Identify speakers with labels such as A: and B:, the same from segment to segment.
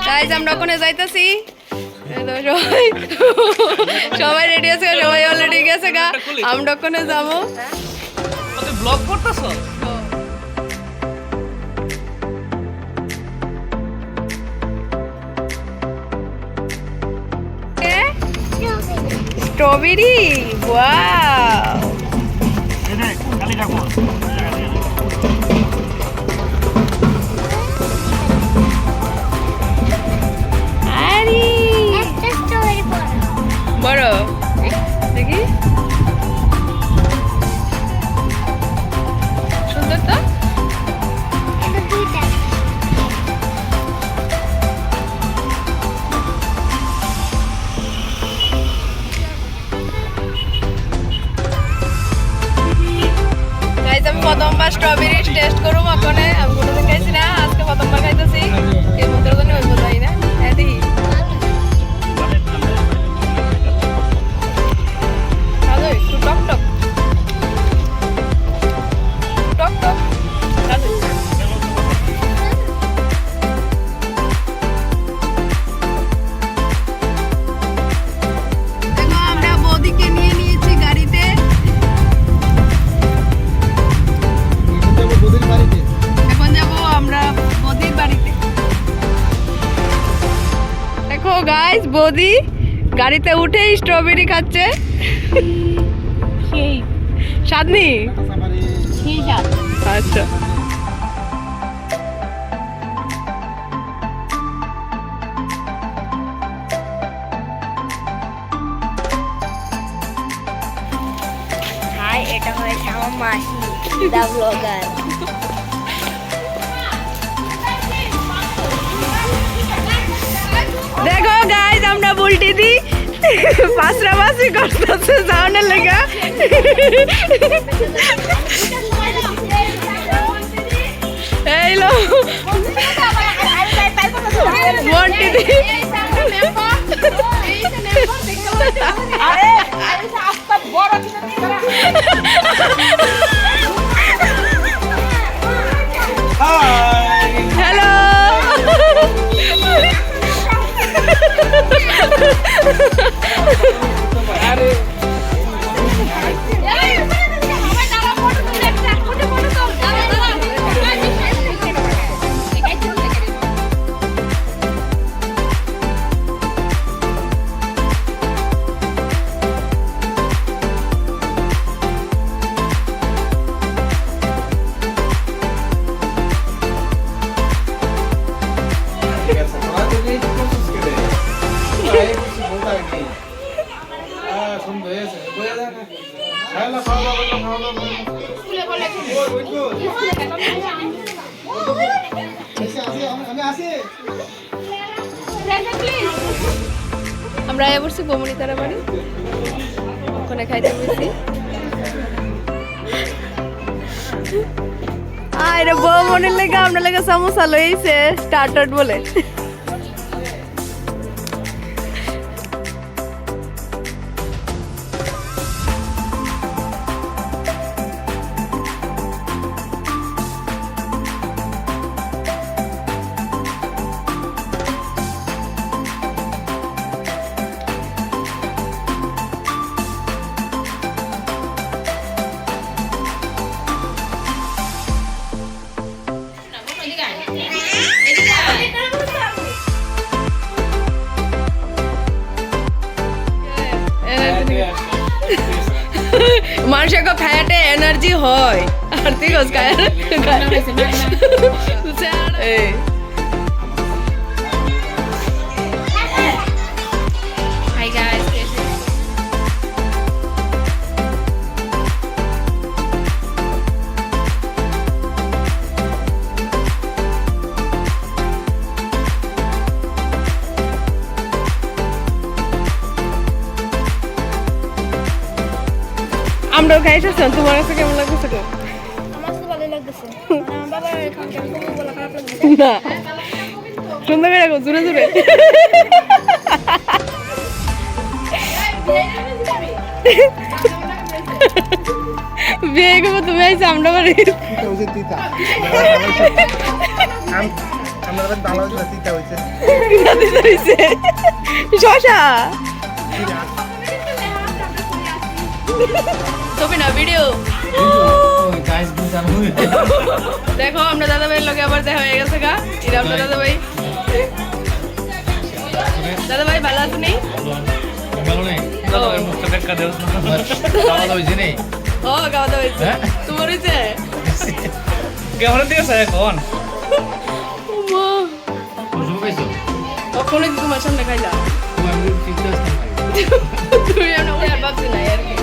A: Guys আমরা ওখানে যাইতাছি। সবাই রেডি আছে, সবাই অলরেডি গেছে গা। আমরা ওখানে যাবো।
B: তুই ব্লগ করতেছ?
A: Strawberry, wow. আরে বড় দেখি, সুন্দর তো। গাইস আমি প্রথমবার স্ট্রবেরি টেস্ট করব ওখানে। আমি কোনোদিন খাইছি না, আজকে প্রথমবার খাইতেছি। কে মন্ত্র জানি হইব তাই না? হ্যাঁ দেখি ভালো, একটু টক টক টক টক ভালো। দেখো আমরা বৌদিকে নিয়ে নিয়েছি গাড়িতে। এখন যাবো আমরা বৌদির বাড়িতে। দেখো গাইস, বৌদি গাড়িতে উঠে স্ট্রবেরি খাচ্ছে। স্বাদনি? আচ্ছা
C: হাই, এটা হয়েছে আমার মাসি, দা ব্লগার।
A: দেখো গাইস আমরা বুলটি দি পাঁচরাবাসি করতেছে যাওয়ার লেগে। এই লো বুলটি দি হ্যালো। আমরা বসছি বমনি তারা বাড়ি, ওখানে খাইতে বসছি। আরে বমনির লেগে আপনার লেগে সমোসা লইছে স্টার্টার বলে। মানুষের খায়াতে এনার্জি হয় আর ঠিক আছে আমরাও খাই এসেছি। তোমার কাছে কেমন লাগছে?
C: আমার তো ভালো লাগতেছে। বাবা এখানে কেমন বলা খারাপ লাগছে
A: না, সুন্দর করে রাখো জোরে জোরে। বিয়ে করবো তুমি আইসা আমরা বাড়ি
D: আমাদের ভালো হয়েছে চিন্তা হয়েছে
A: শশা তবে না ভিডিও
D: গাইস বুঝানো
A: দেখো আমরা দাদা ভাইয়ের লগে আবার দেখা হয়ে গেছে গা এটা আমরা দাদা ভাই ভালো আছেন
B: ভালো নেই দাদা ভাই মুখটা দেখা দেও
D: ভালো হয়েছে নেই
A: ও খাওয়া দাওয়া হয়েছে তোমার হয়েছে
B: কেমন দিয়েছে এখন
D: বুঝো পাইছো
A: কখনো তোমার সামনে খাইলা
D: তুমি চিন্তা করতে
A: তুমি আমরা ওই আর ভাবছি না আর কি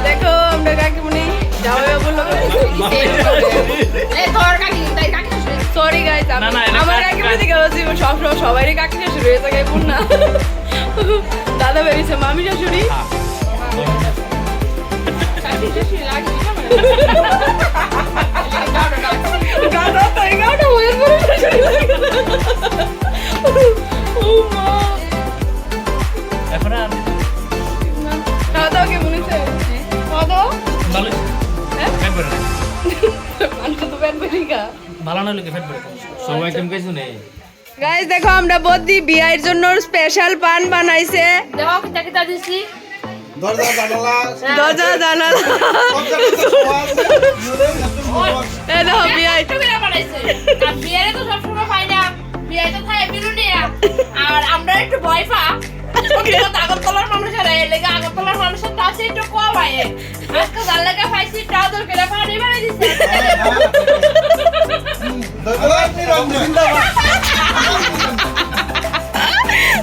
A: দেখো আমরা কাকিমুনি যাওয়া বললো সরি গাইস
B: না, না, এটা
A: আমার
B: কাট,
A: কাকিমুনি
B: কাট।
A: দিকে বলছি সবসময় সবারই কাকি শাশুড়ি হয়ে থাকে বোন না দাদা বেরিয়েছে মামি শাশুড়ি গাদা তো এগারোটা হয়ে পড়ে শাশুড়ি লাগে ও মা
B: এখন আর
A: খাওয়া দাওয়া কেমন হয়েছে খাওয়া দাওয়া
B: ভালো
A: হ্যাঁ
B: ফেট বেড়ে
A: মানুষ তো পেট বেরিকা
B: ভালো না লোকে ফেট বেড়ে
D: সবাই কেমন খাইছো নেই
A: গাইস দেখো আমরা বদ্দি বিয়ের জন্য স্পেশাল পান বানাইছে
C: দেখো কিতা কিতা দিছি
D: দরজা জানালা
A: দরজা জানালা এ দেখো বিয়ে
C: একটু করে বানাইছে আর বিয়েরে তো সবসময় পাই না বিয়ে তো থাকে বিরুনিয়া আর আমরা একটু ভয় পা আগরতলার মানুষের লেগে আগরতলার মানুষের কাছে একটু কম হয় আজকে যার লেগে পাইছি টাউদর করে পানি বানাই দিচ্ছে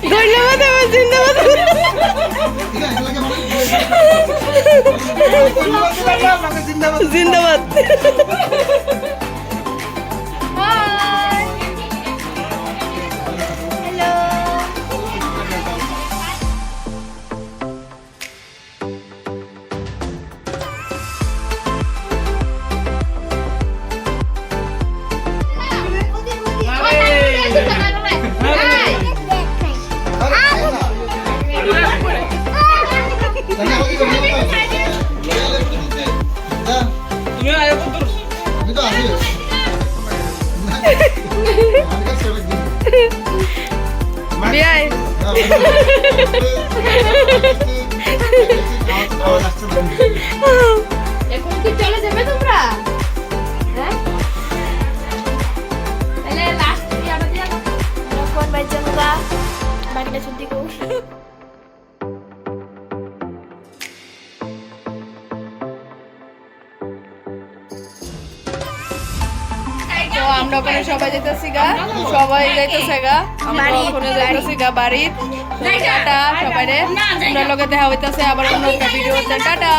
A: ধন্যবাদ আমার জিন্দাবাদ জিন্দাবাদ
B: তুমি আয় পুত্র
A: বিয়ে
C: এখন কি চলে যাবে তোমরা হ্যাঁ তাহলে লাস্ট ইয়াটা দিয়া কোন বাইজা মুগা বাকিটা ছুটি কো
A: তো আমরা ওখানে সবাই যেতেছি গা সবাই যাইতেছে গা আমরা ওখানে যাইতেছি গা বাড়ির টাটা সবাই রে আমরা লগে দেখা হইতাছে আবার অন্য একটা ভিডিওতে টাটা